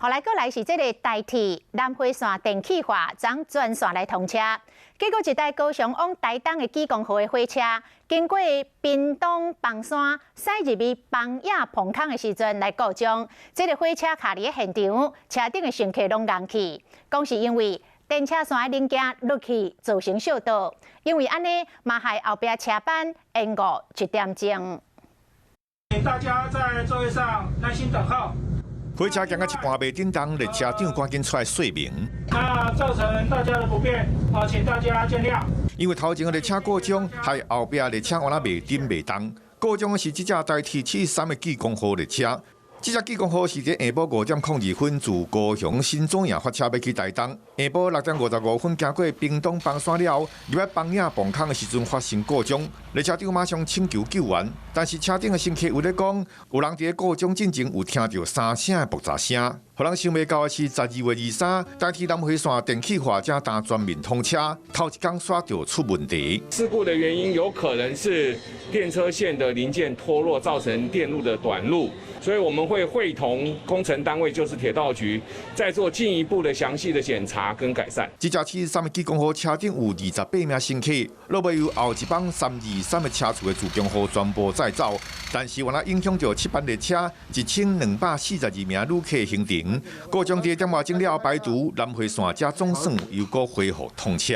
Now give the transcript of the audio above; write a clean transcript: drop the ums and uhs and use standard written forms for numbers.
后来过来是这个台铁南回线电气化将全线来通车，结果一台高雄往台东的纪功号的火车，经过屏东棒山驶入去邦雅棚坑的时阵来故障，这个火车卡伫现场，车顶的乘客拢硬去，讲是因为电车线的零件落去造成烧倒，因为安尼嘛害后壁车班延误1点钟。请大家在座位上耐心等候。 火车行到一半未叮当，列车长赶紧出来说明。那造成大家的不便，请大家见谅。因为头前的列车故障，害后壁列车换了未叮未当。故障的是这架代替73的纪功号列车。这架纪功号是在下晡5点02分自高雄新庄营发车要去台东，下晡6点55分经过屏东邦山了后，入来邦雅棚坑的时阵发生故障，列车长马上请求救援，但是车顶的乘客有咧讲，有人伫故障进前有听到3声的爆炸声。互人想袂到的是，12月23，代替南回线电气化正单全面通车，头一天煞就出问题。事故的原因有可能是电车线的零件脱落，造成电路的短路。 所以我们会会同工程单位，就是铁道局，再做进一步的详细的检查跟改善。这架73的纪功号车顶有28名乘客，落尾由后一班323的车次的自强号全部载走，但是原来影响到7班列车1242名旅客行程。故障伫点外钟了后排除，南回线才总算又搁恢复通车。